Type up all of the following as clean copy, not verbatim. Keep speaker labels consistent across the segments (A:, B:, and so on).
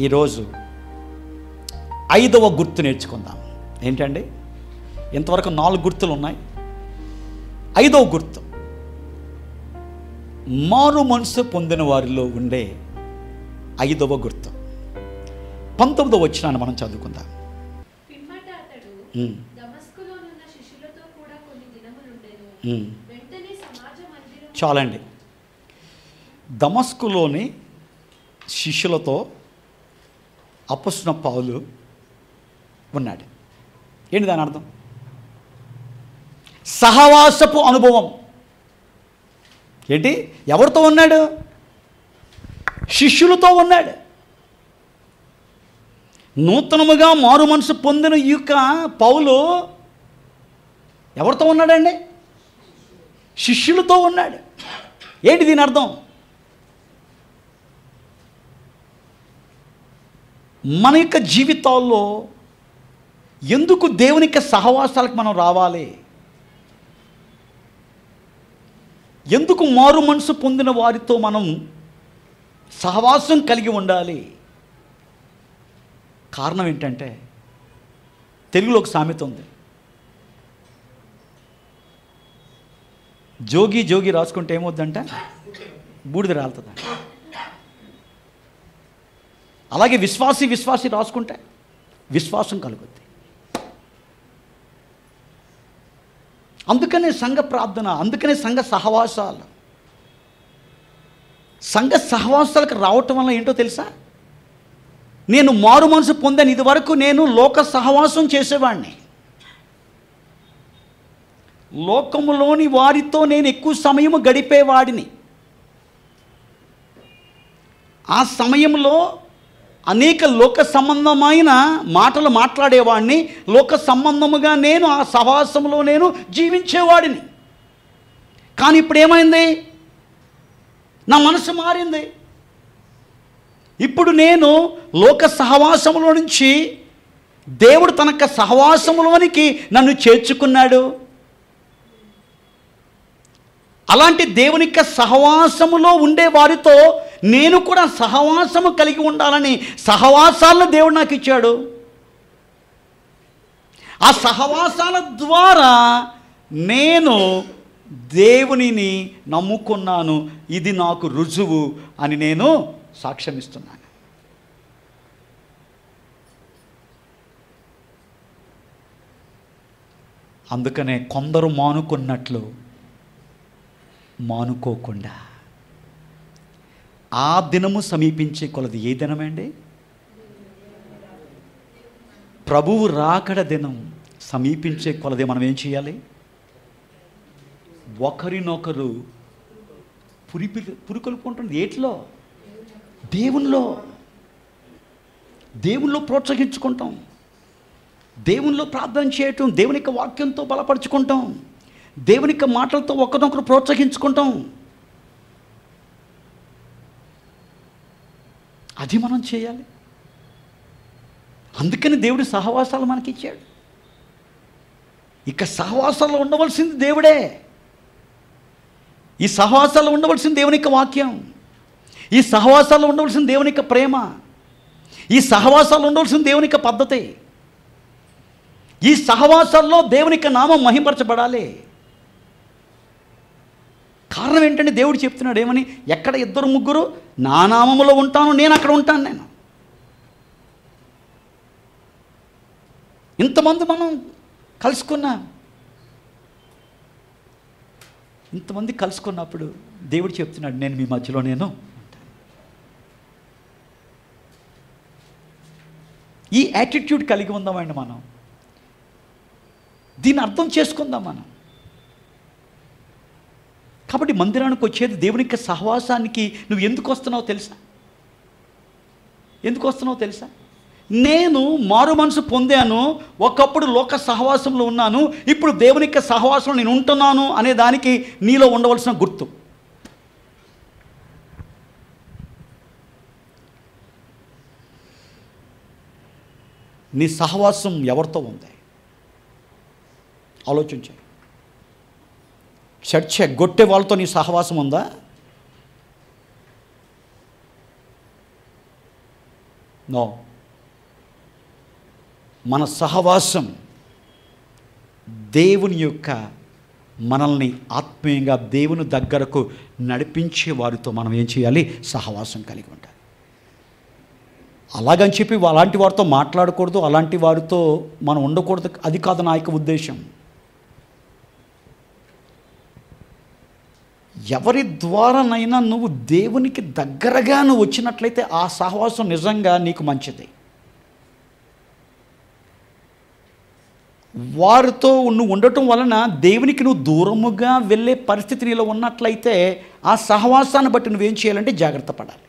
A: ఈరోజు 5వ గుర్తు నేర్చుకుందాం. ఏంటండి? ఇంతవరకు 4 గుర్తులు ఉన్నాయి. 5వ గుర్తు మారు మనసు పొందిన వారిలో ఉండే 5వ గుర్తు. 19వ వచనాన్ని మనం చదువుకుందాం.
B: పిమ్మట అతడు దమస్కులోనున్న శిష్యులతో కూడా కొన్ని దినములుండెను. వెంటనే సమాజ మందిరం.
A: చాలండి. దమస్కులోని శిష్యులతో అపొస్తలుడైన పౌలు ఉన్నాడు. ఏంటి దాని అర్థం? సహవాసపు అనుభవం. ఏంటి? ఎవరితో ఉన్నాడు? శిష్యులతో ఉన్నాడు. నూతనముగా మారు మనసు పొందిన ఈ యొక్క పౌలు ఎవరితో ఉన్నాడండి? శిష్యులతో ఉన్నాడు. ఏంటి దీని అర్థం? మన యొక్క జీవితాల్లో ఎందుకు దేవుని యొక్క సహవాసాలకు మనం రావాలి? ఎందుకు మారు మనసు పొందిన వారితో మనం సహవాసం కలిగి ఉండాలి? కారణం ఏంటంటే, తెలుగులో ఒక సామెత ఉంది. జోగి జోగి రాసుకుంటే ఏమవుద్దంట? బూడిద రాలుతుందంట. అలాగే విశ్వాసి విశ్వాసి రాసుకుంటే విశ్వాసం కలుగుద్ది. అందుకనే సంఘ ప్రార్థన, అందుకనే సంఘ సహవాసాలు. సంఘ సహవాసాలకు రావటం వల్ల ఏంటో తెలుసా? నేను మారు మనసు పొందాను. ఇదివరకు నేను లోక సహవాసం చేసేవాడిని. లోకములోని వారితో నేను ఎక్కువ సమయం గడిపేవాడిని. ఆ సమయంలో అనేక లోక సంబంధమైన మాటలు మాట్లాడేవాడిని. లోక సంబంధముగా నేను ఆ సహవాసంలో నేను జీవించేవాడిని. కానీ ఇప్పుడు ఏమైంది? నా మనసు మారింది. ఇప్పుడు నేను లోక సహవాసంలో నుంచి దేవుడు తన యొక్క సహవాసంలోనికి నన్ను చేర్చుకున్నాడు. అలాంటి దేవుని యొక్క సహవాసములో ఉండే వారితో నేను కూడా సహవాసము కలిగి ఉండాలని సహవాసాలను దేవుడు నాకు ఇచ్చాడు. ఆ సహవాసాల ద్వారా నేను దేవునిని నమ్ముకున్నాను. ఇది నాకు రుజువు అని నేను సాక్ష్యమిస్తున్నాను. అందుకనే కొందరు మానుకున్నట్లు మానుకోకుండా ఆ దినము సమీపించే కొలది. ఏ దినమండి? ప్రభువు రాకడ దినం సమీపించే కొలది మనం ఏం చేయాలి? ఒకరినొకరు పురికొల్పుకుంటుంది. ఏట్లో? దేవునిలో ప్రోత్సహించుకుంటాం. దేవునిలో ప్రార్థన చేయటం, దేవుని యొక్క వాక్యంతో బలపరుచుకుంటాం, దేవుని యొక్క మాటలతో ఒకరినొకరు ప్రోత్సహించుకుంటాం. అది మనం చేయాలి. అందుకని దేవుడి సహవాసాలు మనకి ఇచ్చాడు. ఇక సహవాసాల్లో ఉండవలసింది దేవుడే. ఈ సహవాసాల్లో ఉండవలసింది దేవుని యొక్క వాక్యం. ఈ సహవాసాల్లో ఉండవలసింది దేవుని యొక్క ప్రేమ. ఈ సహవాసాల్లో ఉండవలసింది దేవుని యొక్క పద్ధతి. ఈ సహవాసాల్లో దేవుని యొక్క నామం మహింపరచబడాలి. కారణం ఏంటంటే దేవుడు చెప్తున్నాడు ఏమని? ఎక్కడ 2-3 నా నామములో ఉంటాను, నేను అక్కడ ఉంటాను. నేను ఇంతమంది మనం ఇంతమంది కలుసుకున్నప్పుడు దేవుడు చెప్తున్నాడు, నేను మీ మధ్యలో నేను ఉంటాను. ఈ యాటిట్యూడ్ కలిగి ఉందామండి మనం. దీన్ని అర్థం చేసుకుందాం మనం. కాబట్టి మందిరానికి వచ్చేది దేవుని యొక్క సహవాసానికి. నువ్వు ఎందుకు వస్తున్నావో తెలుసా? ఎందుకు వస్తున్నావో తెలుసా? నేను మారు మనసు పొందాను, ఒకప్పుడు లోక సహవాసంలో ఉన్నాను, ఇప్పుడు దేవుని యొక్క సహవాసంలో నేను ఉంటున్నాను అనే దానికి నీలో ఉండవలసిన గుర్తు. నీ సహవాసం ఎవరితో ఉంది? ఆలోచించు. చర్చ గొట్టె వాళ్ళతో నీ సహవాసం ఉందా? నో, మన సహవాసం దేవుని యొక్క మనల్ని ఆత్మీయంగా దేవుని దగ్గరకు నడిపించే వారితో మనం ఏం చేయాలి? సహవాసం కలిగి ఉండాలి. అలాగని చెప్పి అలాంటి వారితో మాట్లాడకూడదు, అలాంటి వారితో మనం ఉండకూడదు, అది కాదు నా యొక్క ఉద్దేశం. ఎవరి ద్వారానైనా నువ్వు దేవునికి దగ్గరగా నువ్వు వచ్చినట్లయితే ఆ సహవాసం నిజంగా నీకు మంచిది. వారితో నువ్వు ఉండటం వలన దేవునికి నువ్వు దూరముగా వెళ్ళే పరిస్థితి నీలో ఉన్నట్లయితే ఆ సహవాసాన్ని బట్టి నువ్వేం చేయాలంటే జాగ్రత్త పడాలి.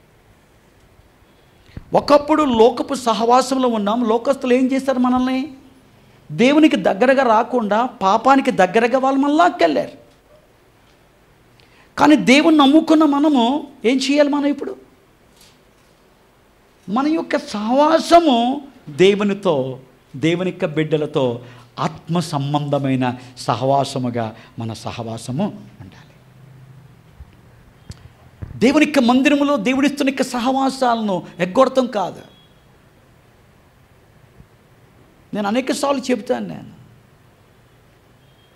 A: ఒకప్పుడు లోకపు సహవాసంలో ఉన్నాం. లోకస్తులు ఏం చేశారు? మనల్ని దేవునికి దగ్గరగా రాకుండా పాపానికి దగ్గరగా వాళ్ళు మనల్ని లాక్కెళ్ళారు. కానీ దేవుని నమ్ముకున్న మనము ఏం చేయాలి? మనం ఇప్పుడు మన యొక్క సహవాసము దేవునితో, దేవుని యొక్క బిడ్డలతో ఆత్మ సంబంధమైన సహవాసముగా మన సహవాసము ఉండాలి. దేవుని యొక్క మందిరములో దేవుడిస్తున్న యొక్క సహవాసాలను ఎగ్గొడతాం కాదు. నేను అనేక సార్లు చెబుతాను, నేను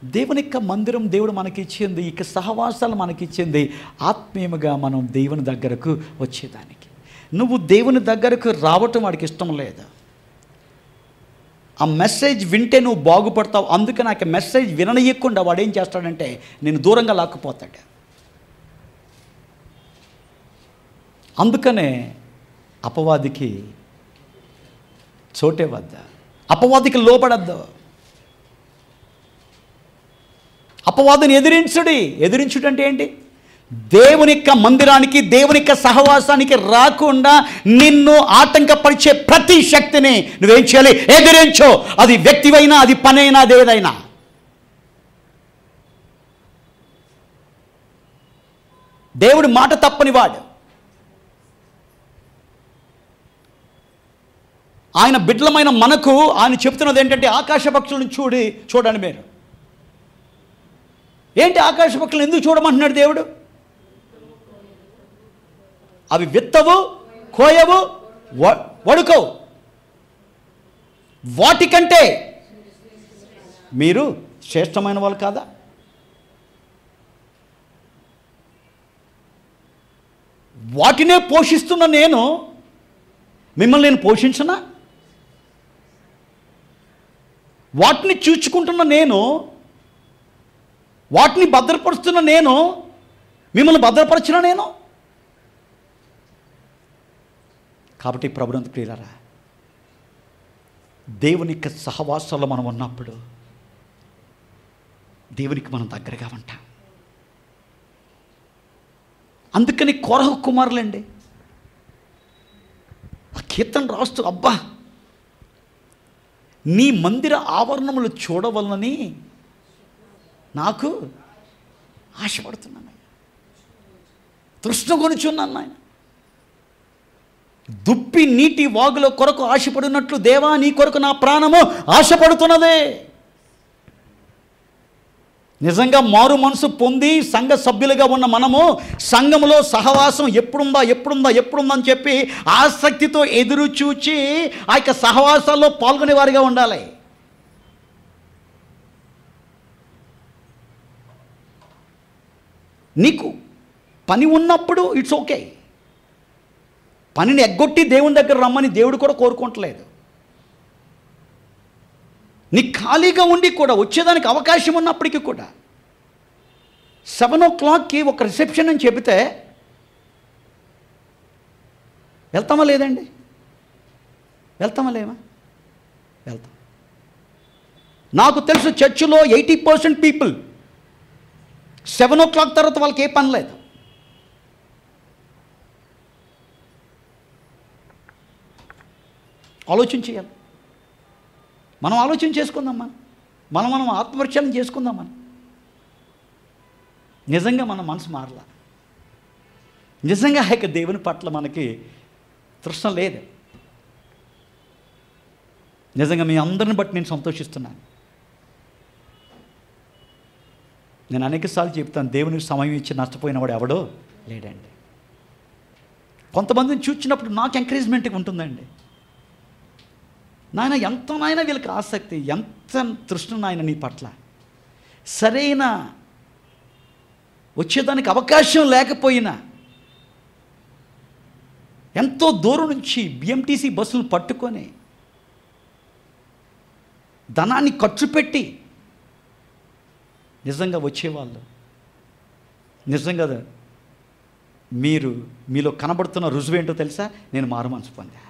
A: దేవుని యొక్క మందిరం దేవుడు మనకిచ్చింది, ఇక సహవాసాలు మనకిచ్చింది ఆత్మీయముగా మనం దేవుని దగ్గరకు వచ్చేదానికి. నువ్వు దేవుని దగ్గరకు రావటం వాడికి ఇష్టం లేదు. ఆ మెసేజ్ వింటే నువ్వు బాగుపడతావు. అందుకే నాకు మెసేజ్ విననీయకుండా వాడు ఏం చేస్తాడంటే నేను దూరంగా లాక్కుపోతాడు. అందుకనే అపవాదికి చోటే వద్ద, అపవాదికి లోపడద్దు. అపవాదిని ఎదిరించుడు అంటే ఏంటి? దేవుని యొక్క మందిరానికి, దేవుని యొక్క సహవాసానికి రాకుండా నిన్ను ఆటంకపరిచే ప్రతి శక్తిని నువ్వేం చేయాలి? ఎదిరించో. అది వ్యక్తివైనా, అది పనైనా, అదేదైనా. దేవుడి మాట తప్పని వాడు. ఆయన బిడ్డలమైన మనకు ఆయన చెప్తున్నది ఏంటంటే ఆకాశ పక్షులను చూడండి మీరు. ఏంటి ఆకాశ పక్షులను ఎందుకు చూడమంటున్నాడు దేవుడు? అవి విత్తవు, కోయవు, వడుకవు, వాటికంటే మీరు శ్రేష్టమైన వాళ్ళు కాదా? వాటినే పోషిస్తున్న నేను మిమ్మల్ని నేను పోషించనా? వాటిని చూచుకుంటున్న నేను, వాటిని భద్రపరుస్తున్న నేను మిమ్మల్ని భద్రపరచిన నేను. కాబట్టి ప్రభునందు ప్రియులారా, దేవుని యొక్క సహవాసంలో మనం ఉన్నప్పుడు దేవునికి మనం దగ్గరగా ఉంటాం. అందుకని కోరహ కుమారులండి ఆ కీర్తన రాస్తూ, అబ్బా నీ మందిర ఆవరణములు చూడవలనని నాకు ఆశపడుతున్నాను, తృష్ణ కొనుచున్నాను ఆయన. దుప్పి నీటి వాగుల కొరకు ఆశపడినట్లు దేవా నీ కొరకు నా ప్రాణము ఆశపడుతున్నదే. నిజంగా మారు మనసు పొంది సంఘ సభ్యులుగా ఉన్న మనము సంఘములో సహవాసం ఎప్పుడుందా అని చెప్పి ఆసక్తితో ఎదురు చూచి ఆ యొక్క సహవాసాల్లో పాల్గొనేవారిగా ఉండాలి. నీకు పని ఉన్నప్పుడు ఇట్స్ ఓకే. పనిని ఎగ్గొట్టి దేవుని దగ్గర రమ్మని దేవుడు కూడా కోరుకోవట్లేదు. నీ ఖాళీగా ఉండి కూడా వచ్చేదానికి అవకాశం ఉన్నప్పటికీ కూడా 7 o'clockకి ఒక రిసెప్షన్ అని చెబితే వెళ్తామా లేదండి? వెళ్తామా లేమా? వెళ్తాం. నాకు తెలుసు చర్చిలో 80% పీపుల్ 7 o'clock తర్వాత వాళ్ళకి ఏ పని లేదు. ఆలోచన చేయాలి. మనం ఆలోచన చేసుకుందాం. మనం ఆత్మపరిచయం చేసుకుందాం. నిజంగా మన మనసు మారలా. నిజంగా ఇక దేవుని పట్ల మనకి తృష్ణ లేదు. నిజంగా మీ అందరిని బట్టి నేను సంతోషిస్తున్నాను. నేను అనేకసార్లు చెప్తాను, దేవునికి సమయం ఇచ్చి నష్టపోయినవాడు ఎవడో లేడండి. కొంతమందిని చూచినప్పుడు నాకు ఎంకరేజ్మెంట్గా ఉంటుందండి. నాయన ఎంత నాయన వీళ్ళకి ఆసక్తి, ఎంత తృష్ణ నాయన నీ పట్ల. సరైన వచ్చేదానికి అవకాశం లేకపోయినా ఎంతో దూరం నుంచి బిఎంటీసీ బస్సులు పట్టుకొని ధనాన్ని ఖర్చు పెట్టి నిజంగా వచ్చేవాళ్ళు. నిజంగా మీలో కనబడుతున్న రుజువు ఏంటో తెలుసా? నేను మారు మనసు పొందా.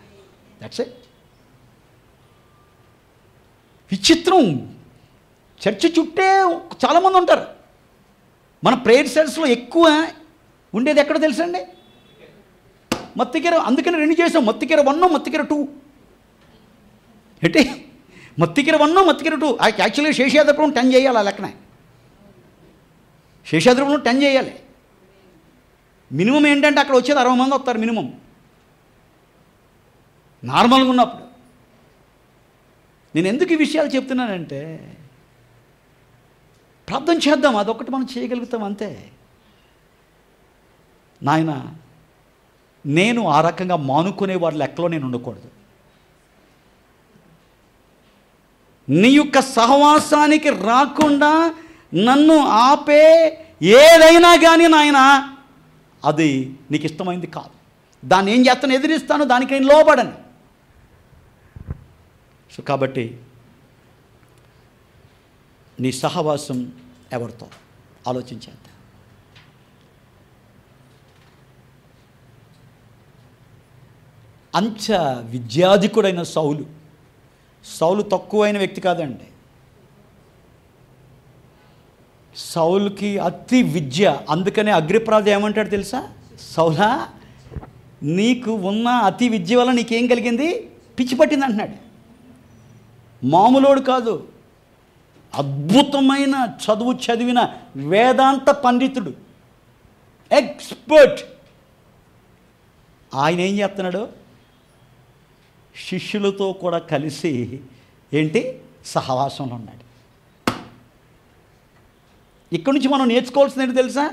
A: That's it. విచిత్రం, చర్చ్ చుట్టే చాలామంది ఉంటారు. మన ప్రేయర్ సెల్స్లో ఎక్కువ ఉండేది ఎక్కడో తెలుసండి? మత్తికెర. అందుకని 2 చేసాం, మత్తికెర 1, మత్తికెర 2. ఏంటి మత్తికెర 1, మత్తికెర 2? యాక్చువల్గా శేషాద్రిపురం 10 చేయాలి. ఆ లెక్కనే శేషాద్రిపురం 10 చేయాలి. మినిమం ఏంటంటే అక్కడ వచ్చేది 60 మంది వస్తారు మినిమం, నార్మల్గా ఉన్నప్పుడు. నేను ఎందుకు ఈ విషయాలు చెప్తున్నానంటే, ప్రార్థన చేద్దాం, అదొకటి మనం చేయగలుగుతాం అంతే. నాయన, నేను ఆ రకంగా మానుకునే వారి లెక్కలో నేను ఉండకూడదు. నీ యొక్క సహవాసానికి రాకుండా నన్ను ఆపే ఏదైనా కానీ నాయన, అది నీకు ఇష్టమైంది కాదు. దాన్ని ఏం చేస్తాను? ఎదిరిస్తాను, దానికి నేను లోబడను. సో కాబట్టి నీ సహవాసం ఎవరితో ఆలోచించేద్దాం. అంచ విద్యాధికుడైన సౌలు తక్కువైన వ్యక్తి కాదండి. సౌలుకి అతి విద్య. అందుకనే అగ్రిప్రాజు ఏమంటాడు తెలుసా? సౌలా, నీకు ఉన్న అతి విద్య వల్ల నీకేం కలిగింది? పిచ్చి పట్టింది అంటున్నాడు. మామూలోడు కాదు, అద్భుతమైన చదువు చదివిన వేదాంత పండితుడు, ఎక్స్పర్ట్. ఆయన ఏం చేస్తున్నాడు? శిష్యులతో కూడా కలిసి ఏంటి సహవాసంలో ఉన్నాడు. ఇక్కడి నుంచి మనం నేర్చుకోవాల్సింది ఏంటి తెలుసా?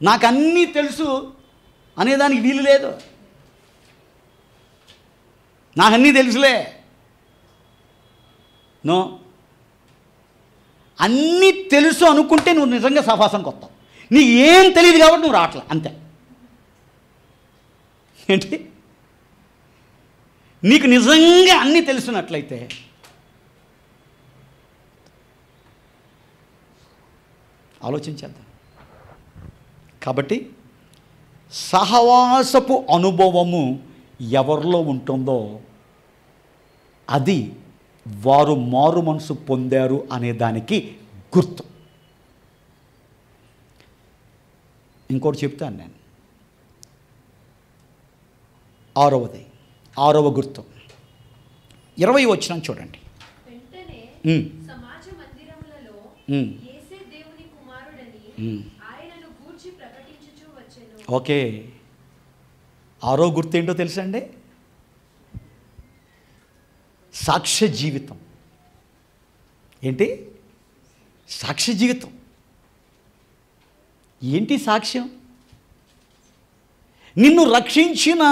A: నాకు అన్నీ తెలుసు అనేదానికి వీలు లేదు. నాకు అన్నీ తెలుసులే, నో. అన్నీ తెలుసు అనుకుంటే నువ్వు నిజంగా సహవాసానికి వస్తావు. నీకు ఏం తెలియదు కాబట్టి నువ్వు రావట్లే, అంతే. ఏంటి? నీకు నిజంగా అన్నీ తెలుసున్నట్లయితే ఆలోచించేద్దాం. కాబట్టి సహవాసపు అనుభవము ఎవరిలో ఉంటుందో అది వారు మారు మనసు పొందారు అనేదానికి గుర్తు. ఇంకోటి చెప్తాను నేను. 6వ గుర్తు 20 వచనం చూడండి.
B: వెంటనే సమాజ మందిరములలో యేసే దేవుని కుమారుడని ఆయనను గూర్చి ప్రకటించుచు వచ్చెను.
A: ఓకే, 6వ గుర్తు ఏంటో తెలుసండి? సాక్ష్య జీవితం. ఏంటి? సాక్ష్య జీవితం. ఏంటి సాక్ష్యం? నిన్ను రక్షించిన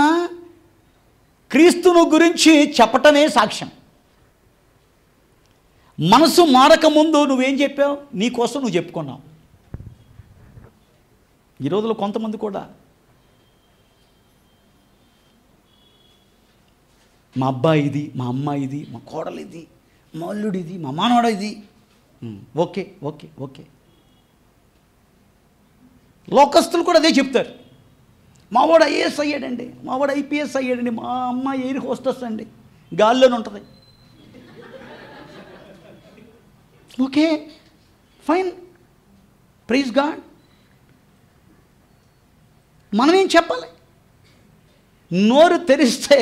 A: క్రీస్తును గురించి చెప్పటమే సాక్ష్యం. మనసు మారకముందు నువ్వేం చెప్పావు? నీ కోసం నువ్వు చెప్పుకున్నావు. ఈ రోజులో కొంతమంది కూడా మా అబ్బాయి ఇది, మా అమ్మాయి ఇది, మా కోడలు ఇది, మా అల్లుడు ఇది, మా మానవాడ ఇది. Okay okay okay. లోకస్తులు కూడా అదే చెప్తారు. మావాడు ఐఏఎస్ అయ్యాడండి, మావాడు ఐపీఎస్ అయ్యాడండి, మా అమ్మాయి ఎయిర్ హోస్టెస్ అండి, గాల్లోనే ఉంటుంది. Okay, fine, praise God. మనమేం చెప్పాలి? నోరు తెరిస్తే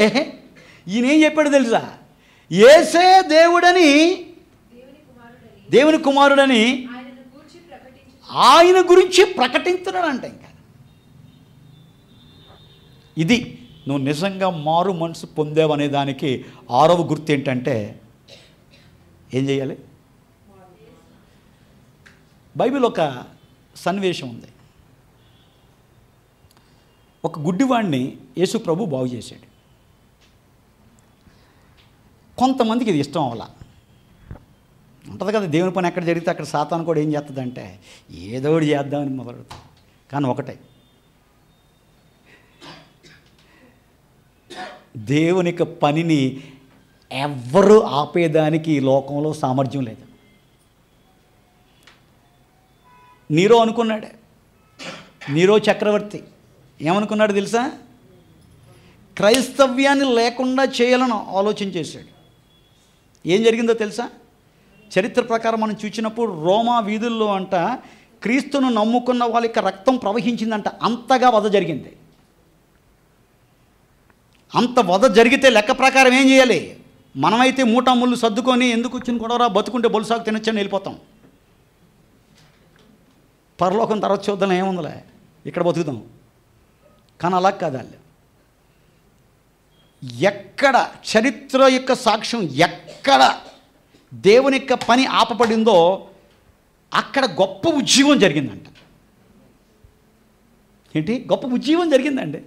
A: ఈయన ఏం చెప్పాడు తెలుసా? యేసే దేవుడని, దేవుని కుమారుడని ఆయన గురించి ప్రకటించున్నాడంట. ఇంకా ఇది నువ్వు నిజంగా మారు మనసు పొందావనే దానికి 6వ గుర్తు ఏంటంటే ఏం చేయాలి? బైబిల్ ఒక సన్నివేశం ఉంది. ఒక గుడ్డివాడిని యేసు ప్రభు బాగు చేశాడు. కొంతమందికి ఇది ఇష్టం అవ్వాల. ఉంటుంది కదా, దేవుని పని ఎక్కడ జరిగితే అక్కడ సాతాను కూడా ఏం చేస్తుందంటే ఏదో ఒకటి చేద్దామని మొదలెడుతుంది. కానీ ఒకటే, దేవుని యొక్క పనిని ఎవ్వరూ ఆపేదానికి ఈ లోకంలో సామర్థ్యం లేదు. నీరో అనుకున్నాడు, నీరో చక్రవర్తి ఏమనుకున్నాడు తెలుసా? క్రైస్తవ్యాన్ని లేకుండా చేయాలని ఆలోచన చేశాడు. ఏం జరిగిందో తెలుసా? చరిత్ర ప్రకారం మనం చూసినప్పుడు రోమా వీధుల్లో అంట క్రీస్తును నమ్ముకున్న వాళ్ళ యొక్క రక్తం ప్రవహించిందంట. అంతగా వధ జరిగింది. అంత వధ జరిగితే లెక్క ప్రకారం ఏం చేయాలి? మనమైతే మూటా ముళ్ళు సర్దుకొని ఎందుకు వచ్చిన గొడవరా, బతుకుంటే బొలుసాకు తినొచ్చని వెళ్ళిపోతాం. పరలోకం తర్వాత చూద్దాం, ఏముందిలే ఇక్కడ బతుకుతాం. కానీ అలా కాదు. వాళ్ళు ఎక్కడ చరిత్ర యొక్క సాక్ష్యం, ఎక్కడ దేవుని యొక్క పని ఆపబడిందో అక్కడ గొప్ప ఉద్యమం జరిగిందంట. ఏంటి? గొప్ప ఉద్యమం జరిగిందండి.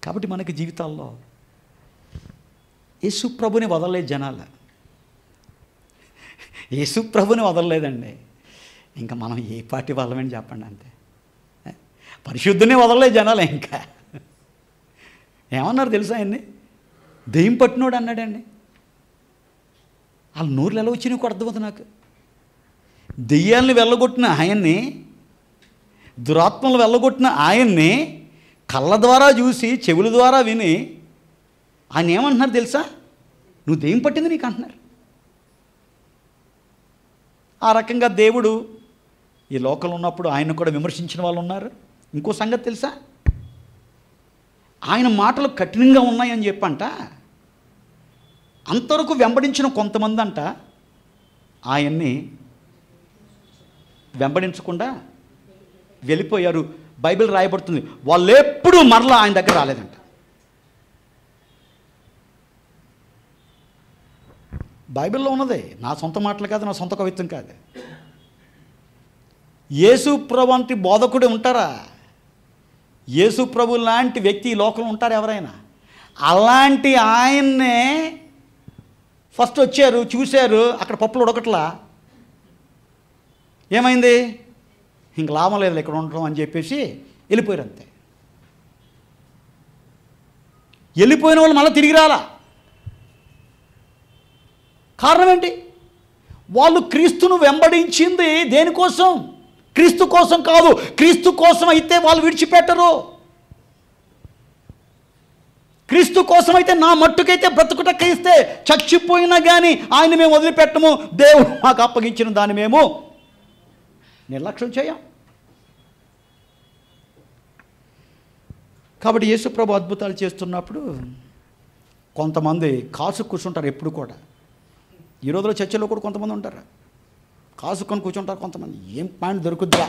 A: కాబట్టి మనకి జీవితాల్లో యేసు ప్రభుని వదలలేదు జనాలు. యేసు ప్రభుని వదలలేదండి. ఇంకా మనం ఏ పార్టీ వాళ్ళమని చెప్పండి అంతే. పరిశుద్ధుని వదలలేదు జనాలు. ఇంకా ఏమన్నారు తెలుసా? ఆయన్ని దెయ్యం పట్టినోడు అన్నాడండి. వాళ్ళ నోరులు ఎలా వచ్చినాయి కూడా అర్థమవుతుంది నాకు. దెయ్యాలను వెళ్ళగొట్టిన ఆయన్ని, దురాత్మలు వెళ్ళగొట్టిన ఆయన్ని కళ్ళ ద్వారా చూసి చెవుల ద్వారా విని ఆయన ఏమంటున్నారు తెలుసా? నువ్వు దెయ్యం పట్టింది నీకు అంటున్నారు. ఆ రకంగా దేవుడు ఈ లోకంలో ఉన్నప్పుడు ఆయన కూడా విమర్శించిన వాళ్ళు ఉన్నారు. ఇంకో సంగతి తెలుసా? ఆయన మాటలు కఠినంగా ఉన్నాయని చెప్పంట అంతవరకు వెంబడించిన కొంతమంది అంట ఆయన్ని వెంబడించకుండా వెళ్ళిపోయారు. బైబిల్ రాయబడుతుంది, వాళ్ళు ఎప్పుడూ మరలా ఆయన దగ్గర రాలేదంట. బైబిల్లో ఉన్నది, నా సొంత మాటలు కాదు, నా సొంత కవిత్వం కాదు. యేసు ప్రభు వంటి బోధకుడు ఉంటారా? యేసు ప్రభు లాంటి వ్యక్తి ఈ లోకంలో ఉంటారు ఎవరైనా? అలాంటి ఆయన్నే ఫస్ట్ వచ్చారు, చూశారు, అక్కడ పప్పులు ఉడకట్లా. ఏమైంది? ఇంక లాభం లేదు ఇక్కడ ఉండటం అని చెప్పేసి వెళ్ళిపోయారు అంతే. వెళ్ళిపోయిన వాళ్ళు మళ్ళీ తిరిగి రాలా. కారణం ఏంటి? వాళ్ళు క్రీస్తును వెంబడించింది దేనికోసం? క్రీస్తు కోసం కాదు. క్రీస్తు కోసం అయితే వాళ్ళు విడిచిపెట్టరు. క్రీస్తు కోసం అయితే నా మట్టుకైతే బ్రతుకుటకైస్తే చచ్చిపోయినా కానీ ఆయన మేము వదిలిపెట్టము. దేవుడు మాకు అప్పగించిన దాన్ని మేము నిర్లక్ష్యం చేయం. కాబట్టి యేసుప్రభు అద్భుతాలు చేస్తున్నప్పుడు కొంతమంది కాసు కూర్చుంటారు. ఎప్పుడు కూడా ఈ రోజులో చర్చలో కూడా కొంతమంది ఉంటారు, కాసుకొని కూర్చుంటారు. కొంతమంది ఏం పాయింట్ దొరుకుద్దా,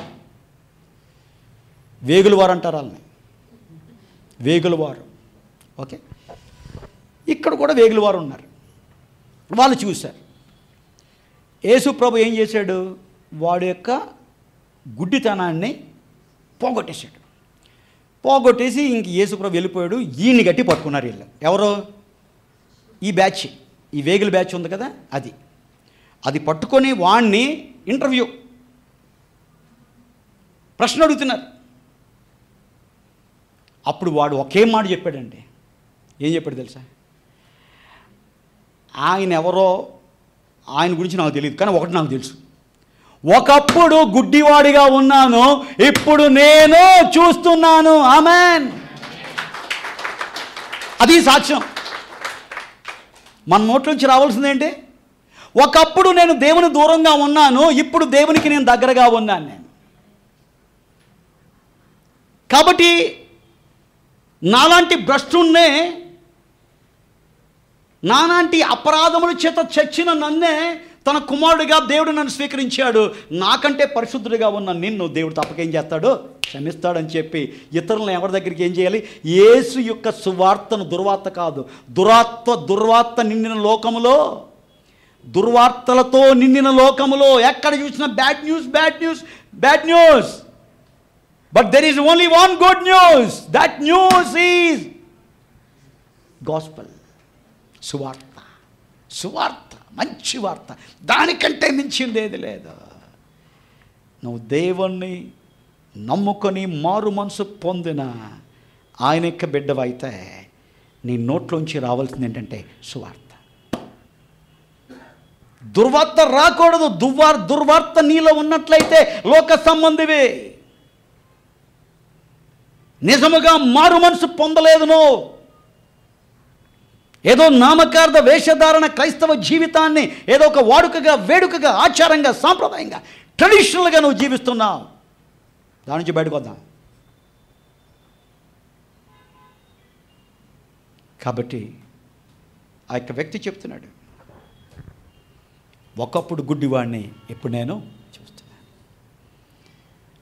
A: వేగుల వారు అంటారు వాళ్ళని, వేగుల వారు. ఓకే, ఇక్కడ కూడా వేగుల వారు ఉన్నారు. వాళ్ళు చూశారు యేసు ప్రభు ఏం చేశాడు? వాడి యొక్క గుడ్డితనాన్ని పోగొట్టేశాడు. పోగొట్టేసి ఇంక యేసు ప్రభు వెళ్ళిపోయాడు. ఈయన్ని గట్టి పట్టుకున్నారు వీళ్ళు. ఎవరో ఈ బ్యాచ్, ఈ వేగుల బ్యాచ్ ఉంది కదా, అది పట్టుకొని వాణ్ణి ఇంటర్వ్యూ ప్రశ్న అడుగుతున్నారు. అప్పుడు వాడు ఒకే మాట చెప్పాడండి. ఏం చెప్పాడు తెలుసా? ఆయన ఎవరో, ఆయన గురించి నాకు తెలియదు, కానీ ఒకటి నాకు తెలుసు, ఒకప్పుడు గుడ్డివాడిగా ఉన్నాను, ఇప్పుడు నేను చూస్తున్నాను. ఆమేన్. అది సాక్ష్యం. మన నోట్లోంచి రావాల్సింది ఏంటి? ఒకప్పుడు నేను దేవుని దూరంగా ఉన్నాను, ఇప్పుడు దేవునికి నేను దగ్గరగా ఉన్నాను నేను. కాబట్టి నాలాంటి భ్రష్టున్నే, నాలాంటి అపరాధముల చేత చచ్చిన నన్నే తన కుమారుడిగా దేవుడు నన్ను స్వీకరించాడు. నాకంటే పరిశుద్ధుడిగా ఉన్న నిన్ను దేవుడు తప్పకేం చేస్తాడు? క్షమిస్తాడని చెప్పి ఇతరులను ఎవరి దగ్గరికి ఏం చేయాలి? యేసు యొక్క సువార్తను, దుర్వార్త కాదు, దుర్వార్త నిండిన లోకములో, దుర్వార్తలతో నిండిన లోకములో ఎక్కడ చూసినా bad news, bad news, bad news. But there is only one good news. That news is gospel, సువార్త. సువార్త మంచి వార్త, దానికంటే మించింది ఏది లేదు. నువ్వు దేవుణ్ణి నమ్ముకొని మారు మనసు పొందిన ఆయన యొక్క బిడ్డవైతే నీ నోట్లోంచి రావాల్సింది ఏంటంటే సువార్త. దుర్వార్త రాకూడదు. దుర్వార్త నీలో ఉన్నట్లయితే లోక సంబంధివే. నిజముగా మారు మనసు పొందలేదు నువ్వు. ఏదో నామకార్థ వేషధారణ క్రైస్తవ జీవితాన్ని ఏదో ఒక వాడుకగా, వేడుకగా, ఆచారంగా, సాంప్రదాయంగా, ట్రెడిషనల్గా నువ్వు జీవిస్తున్నావు. దాని నుంచి బయటకు వద్దాం. కాబట్టి ఆ యొక్క వ్యక్తి చెప్తున్నాడు, ఒకప్పుడు గుడ్డివాడిని, ఇప్పుడు నేను చూస్తున్నాను.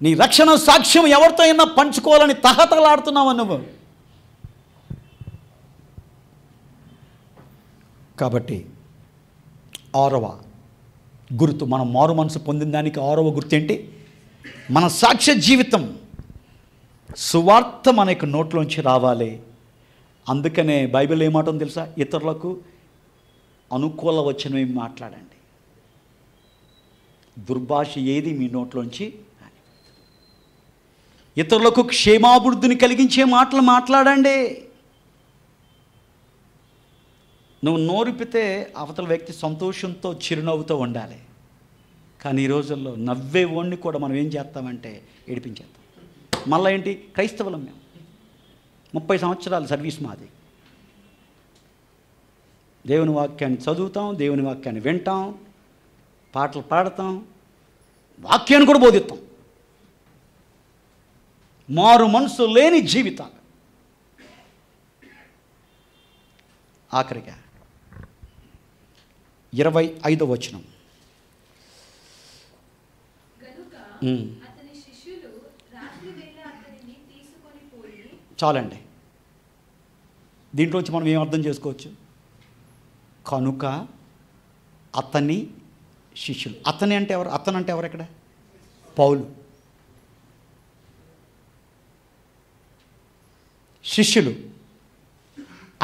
A: నీ రక్షణ సాక్ష్యం ఎవరితో అయినా పంచుకోవాలని తహతలాడుతున్నావు నువ్వు. కాబట్టి 6వ గుర్తు, మనం మారు మనసు పొందిన దానికి 6వ గుర్తు ఏంటి? మన సాక్ష్య జీవితం, సువార్త మన యొక్క నోట్లోంచి రావాలి. అందుకనే బైబిల్ ఏమాటో తెలుసా? ఇతరులకు అనుకూల వచనమే మాట్లాడండి, దుర్భాష ఏది మీ నోట్లోంచి. ఇతరులకు క్షేమాభివృద్ధిని కలిగించే మాటలు మాట్లాడండి. నువ్వు నోరిపితే అవతల వ్యక్తి సంతోషంతో చిరునవ్వుతో ఉండాలి. కానీ ఈ రోజుల్లో నవ్వే ఓడిని కూడా మనం ఏం చేస్తామంటే ఏడిపించేస్తాం. మళ్ళీ ఏంటి? క్రైస్తవులం మేము, 30 సంవత్సరాల సర్వీస్ మాది. దేవుని వాక్యాన్ని చదువుతాం, దేవుని వాక్యాన్ని వింటాం, పాటలు పాడతాం, వాక్యాన్ని కూడా బోధిస్తాం. మారు మనసు లేని జీవితాలు. ఆఖరిగా 25వ వచనం. చాలండి. దీంట్లోంచి మనం ఏం అర్థం చేసుకోవచ్చు? కనుక అతని శిష్యులు. అతని అంటే ఎవరు? అతను అంటే ఎవరు? ఎక్కడ? పౌలు. శిష్యులు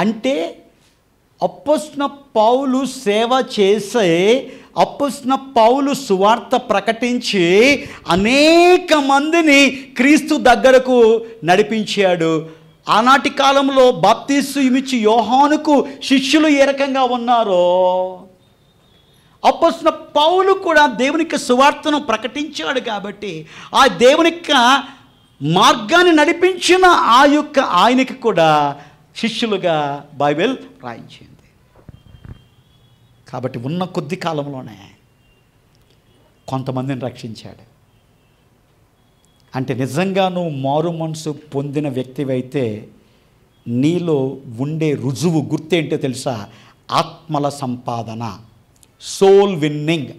A: అంటే అప్పొస్తలుడైన పౌలు సేవ చేసే, అప్పొస్తలుడైన పౌలు సువార్త ప్రకటించి అనేక మందిని క్రీస్తు దగ్గరకు నడిపించాడు. ఆనాటి కాలంలో బాప్తిస్మం ఇచ్చి యోహానుకు శిష్యులు ఏ రకంగా ఉన్నారో, అప్పొస్తలుడైన పౌలు కూడా దేవునికి సువార్తను ప్రకటించాడు. కాబట్టి ఆ దేవునిక మార్గాన్ని నడిపించిన ఆయనకి కూడా శిష్యులుగా బైబిల్ రాయించింది. కాబట్టి ఉన్న కొద్ది కాలంలోనే కొంతమందిని రక్షించాడు. అంటే నిజంగా నువ్వు మారు మనసు పొందిన వ్యక్తివైతే నీలో ఉండే రుజువు, గుర్తేంటో తెలుసా? ఆత్మల సంపాదన, సోల్ విన్నింగ్.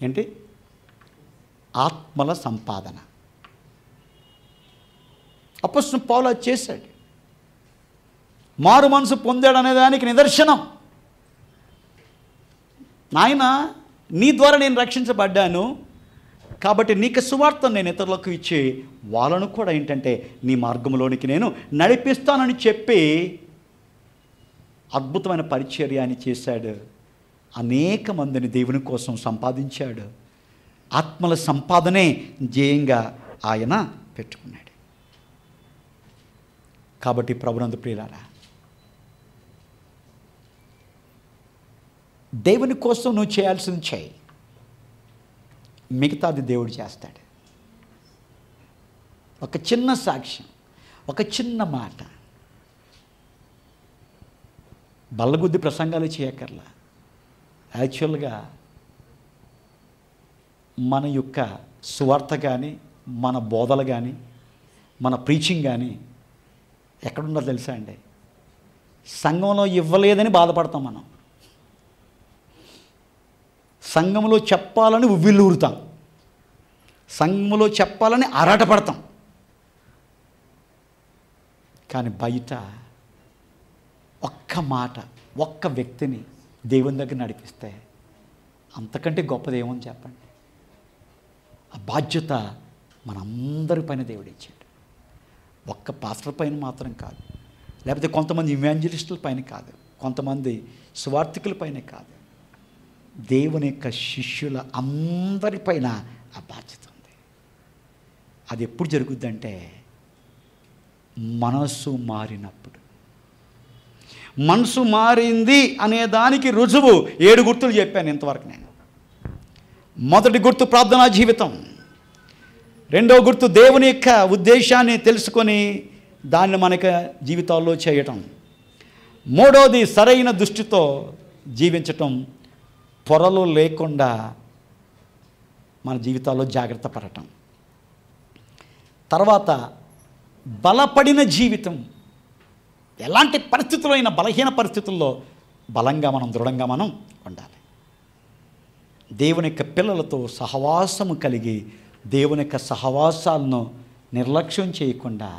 A: ఏంటి? ఆత్మల సంపాదన. అప్పొస్తలుడైన పౌలు అది చేశాడు. మారు మనసు పొందాడు అనే దానికి నిదర్శనం. నాయన, నీ ద్వారా నేను రక్షించబడ్డాను కాబట్టి నీకు సువార్తను నేను ఇతరులకు ఇచ్చి వాళ్ళను కూడా ఏంటంటే నీ మార్గంలోనికి నేను నడిపిస్తానని చెప్పి అద్భుతమైన పరిచర్య అని చేశాడు. అనేక మందిని దేవుని కోసం సంపాదించాడు. ఆత్మల సంపాదనే ధ్యేయంగా ఆయన పెట్టుకున్నాడు. కాబట్టి ప్రభునందు ప్రియులారా, దేవుని కోసం నువ్వు చేయాల్సింది చేయి, మిగతాది దేవుడు చేస్తాడు. ఒక చిన్న సాక్ష్యం, ఒక చిన్న మాట, బల్లగుద్ది ప్రసంగాలు చేయక్కర్లా. యాక్చువల్గా మన యొక్క సువార్త కానీ, మన బోధలు కానీ, మన ప్రీచింగ్ కానీ ఎక్కడుందో తెలుసా అండి? సంఘంలో ఇవ్వలేదని బాధపడతాం మనం. సంఘంలో చెప్పాలని ఉవ్విళ్ళూరుతాం, సంఘంలో చెప్పాలని ఆరాటపడతాం. కానీ బయట ఒక్క మాట, ఒక్క వ్యక్తిని దేవుని దగ్గర నడిపిస్తే అంతకంటే గొప్పది ఏమని చెప్పండి? ఆ బాధ్యత మనందరి పైన దేవుడు ఇచ్చాడు. ఒక్క పాస్టర్ పైన మాత్రం కాదు, లేకపోతే కొంతమంది ఇవాంజలిస్టుల పైన కాదు, కొంతమంది సువార్థికుల పైన కాదు, దేవుని యొక్క శిష్యుల అందరిపైన ఆ బాధ్యత ఉంది. అది ఎప్పుడు జరుగుద్దంటే మనసు మారినప్పుడు. మనసు మారింది అనే దానికి రుజువు 7 గుర్తులు చెప్పాను ఇంతవరకు నేను. మొదటి గుర్తు ప్రార్థనా జీవితం, రెండవ గుర్తు దేవుని యొక్క ఉద్దేశాన్ని తెలుసుకొని దాన్ని మనకి జీవితాల్లో చేయటం, మూడవది సరైన దృష్టితో జీవించటం, పొరలు లేకుండా మన జీవితాల్లో జాగ్రత్త పడటం, తర్వాత బలపడిన జీవితం. ఎలాంటి పరిస్థితుల్లో అయినా, బలహీన పరిస్థితుల్లో బలంగా మనం, దృఢంగా మనం ఉండాలి. దేవుని యొక్క పిల్లలతో సహవాసము కలిగి దేవుని యొక్క సహవాసాలను నిర్లక్ష్యం చేయకుండా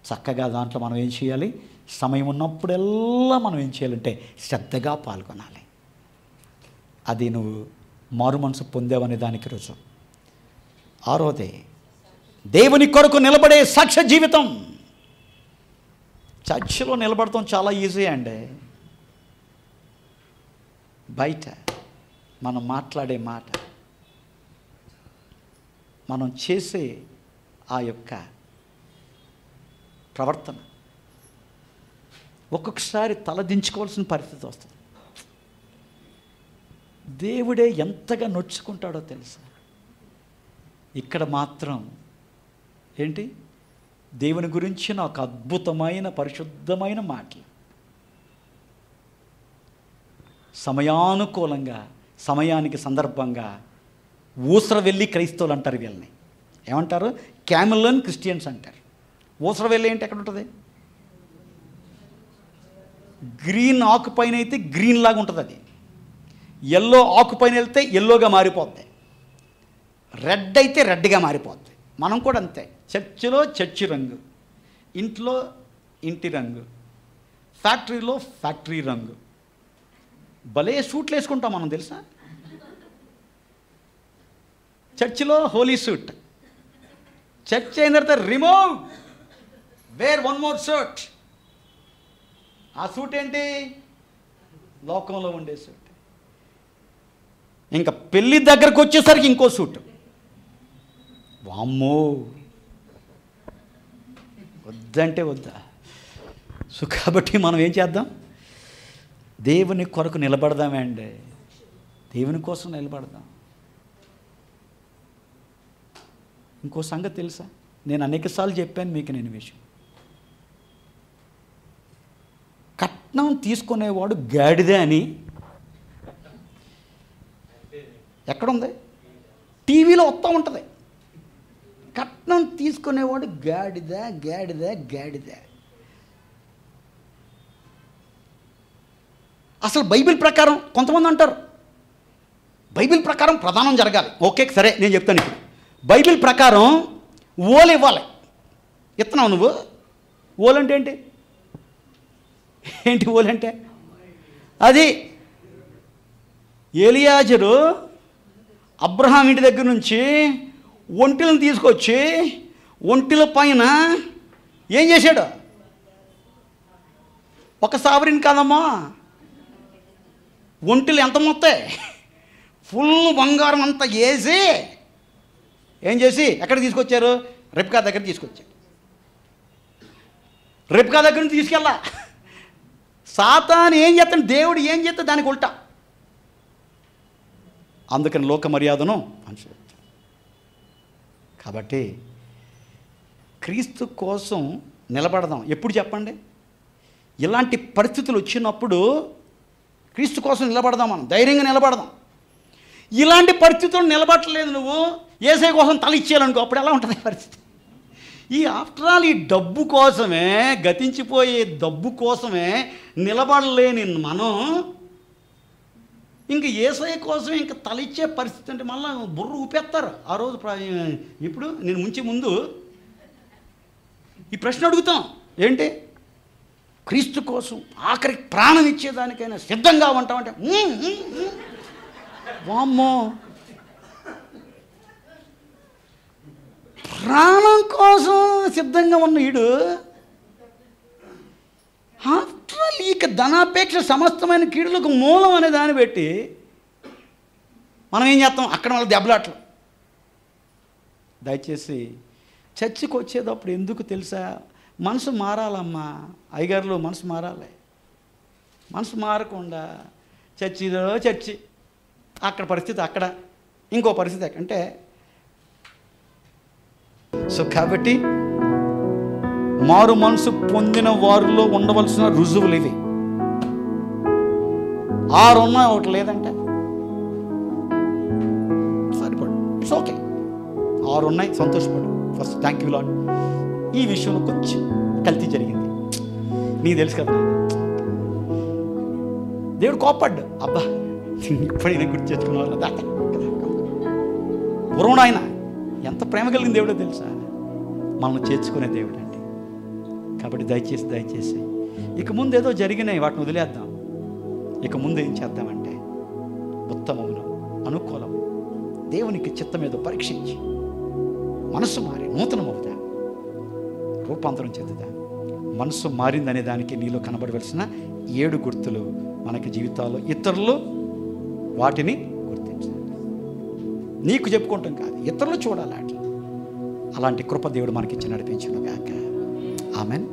A: చక్కగా దాంట్లో మనం ఏం చేయాలి, సమయం ఉన్నప్పుడల్లా మనం ఏం చేయాలంటే శ్రద్ధగా పాల్గొనాలి. అది నువ్వు మారు మనసు పొందావనే దానికి రుజువు. ఆరోదే దేవుని కొరకు నిలబడే సాక్ష్య జీవితం. చర్చిలో నిలబడటం చాలా ఈజీ అండి. బయట మనం మాట్లాడే మాట, మనం చేసే ఆ యొక్క ప్రవర్తన ఒక్కొక్కసారి తలదించుకోవాల్సిన పరిస్థితి వస్తుంది. దేవుడే ఎంతగా నొచ్చుకుంటాడో తెలుసా. ఇక్కడ మాత్రం ఏంటి, దేవుని గురించిన ఒక అద్భుతమైన పరిశుద్ధమైన మాటలు సమయానుకూలంగా, సమయానికి సందర్భంగా ఊసరవెల్లి క్రైస్తవులు అంటారు. వీళ్ళని ఏమంటారు, క్యామెలన్ క్రిస్టియన్స్ అంటారు. ఊసరవెల్లి ఏంటి, ఎక్కడ ఉంటుంది, గ్రీన్ ఆకు పైన అయితే గ్రీన్ లాగా ఉంటుంది, అది ఎల్లో ఆకు పైన వెళ్తే ఎల్లోగా మారిపోద్ది, రెడ్ అయితే రెడ్గా మారిపోద్ది. మనం కూడా అంతే, చర్చిలో చర్చి రంగు, ఇంట్లో ఇంటి రంగు, ఫ్యాక్టరీలో ఫ్యాక్టరీ రంగు. భలే సూట్లు వేసుకుంటాం మనం తెలుసా. చర్చిలో హోలీ సూట్, చర్చ్ అయిన తర్వాత remove, wear one more suit. ఆ సూట్ ఏంటి, లోకంలో ఉండే సూట్. ఇంకా పెళ్ళి దగ్గరకు వచ్చేసరికి ఇంకో సూట్. వామ్మో, వద్దంటే వద్దా. సో కాబట్టి మనం ఏం చేద్దాం, దేవుని కొరకు నిలబడదామే అండి, దేవుని కోసం నిలబడదాం. ఇంకో సంగతి తెలుసా, నేను అనేకసార్లు చెప్పాను మీకు నేను విషయం. కట్నం తీసుకునేవాడు గాడిదే అని ఎక్కడుంది, టీవీలో వస్తూ ఉంటుంది. కట్నం తీసుకునేవాడు గాడిద గాడిద గాడిద. అసలు బైబిల్ ప్రకారం కొంతమంది అంటారు, బైబిల్ ప్రకారం ప్రదానం జరగాలి. ఓకే సరే, నేను చెప్తాను. ఇప్పుడు బైబిల్ ప్రకారం ఓలు ఇవ్వాలి. ఇస్తున్నావు నువ్వు, ఓలంటే ఏంటి, ఏంటి ఓలంటే, అది ఎలియాజరు అబ్రహాం ఇంటి దగ్గర నుంచి ఒంటెలను తీసుకొచ్చి ఒంటెల పైన ఏం చేశాడు, ఒక సావరిని కాదమ్మా, ఒంటెలు ఎంత మొత్తాయి, ఫుల్ బంగారం అంతా వేసి ఏం చేసి ఎక్కడికి తీసుకొచ్చారు, రెబ్కా దగ్గర తీసుకొచ్చారు. రెబ్కా దగ్గర నుంచి తీసుకెళ్ళా. సాతాను ఏం చేస్తాడు, దేవుడు ఏం చేస్తే దానికి ఉల్టా. అందుకని లోక మర్యాదను అనుసరించాడు. కాబట్టి క్రీస్తు కోసం నిలబడదాం. ఎప్పుడు చెప్పండి, ఇలాంటి పరిస్థితులు వచ్చినప్పుడు క్రీస్తు కోసం నిలబడదాం, మనం ధైర్యంగా నిలబడదాం. ఇలాంటి పరిస్థితులు నిలబడలేదు, నువ్వు యేసయ్య కోసం తల ఇచ్చేయాలనుకో, అప్పుడు ఎలా ఉంటుంది పరిస్థితి. ఈ ఆఫ్టర్ ఆల్ ఈ డబ్బు కోసమే, గతించిపోయే డబ్బు కోసమే నిలబడలేని మనం ఇంక యేసయ్య కోసం ఇంక తలిచ్చే పరిస్థితి అంటే మళ్ళీ బుర్ర ఊపేస్తారు ఆ రోజు. ఇప్పుడు నేను ముంచే ముందు ఈ ప్రశ్న అడుగుతాం, ఏంటి, క్రీస్తు కోసం ఆఖరి ప్రాణం ఇచ్చేదానికైనా సిద్ధంగా ఉంటామంటే వామ్మో, ప్రాణం కోసం సిద్ధంగా ఉన్న వీడు ధనాపేక్ష సమస్తమైన కీడులకు మూలం అనే దాన్ని పెట్టి మనం ఏం చేస్తాం, అక్కడ వాళ్ళ దెబ్బలాట్లు. దయచేసి చర్చికి వచ్చేటప్పుడు ఎందుకు తెలుసా, మనసు మారాలమ్మా అయ్యగారులు, మనసు మారాలి. మనసు మారకుండా చర్చి అక్కడ పరిస్థితి అక్కడ, ఇంకో పరిస్థితి అంటే. సో కాబట్టి మారు మనసు పొందిన వారిలో ఉండవలసిన రుజువులు ఇవి. 6 ఉన్నా ఒకటి లేదంటే సరిపడు, ఇట్స్ ఓకే. 6 ఉన్నాయి, సంతోషపడు. First thank you lord. ఈ విషయంలో కొంచెం కల్తీ జరిగింది, నీకు తెలుసు కదా. దేవుడు కోపడ్డు, అబ్బా ఇప్పుడైనా గుర్తు తెచ్చుకున్న వాళ్ళు దాకా పూర్వం ఆయన ఎంత ప్రేమ కలిగిన దేవుడో తెలుసా, మనల్ని చేర్చుకునే దేవుడు అండి. కాబట్టి దయచేసి ఇక ముందు ఏదో జరిగినాయి, వాటిని వదిలేద్దాం. ఇక ముందు ఏం చేద్దామంటే ఉత్తమమును అనుకూలము దేవునికి చిత్తం ఏదో పరీక్షించి మనసు మారి నూతనమవుతా, రూపాంతరం చెందుతా. మనసు మారిందనే దానికి నీలో కనబడవలసిన 7 గుర్తులు మనకి జీవితాల్లో, ఇతరులు వాటిని గుర్తించాలి. నీకు చెప్పుకుంటాం కాదు, ఇతరులు చూడాలి. అలాంటి కృప దేవుడు మనకిచ్చి నడిపించును గాక. ఆమెన్.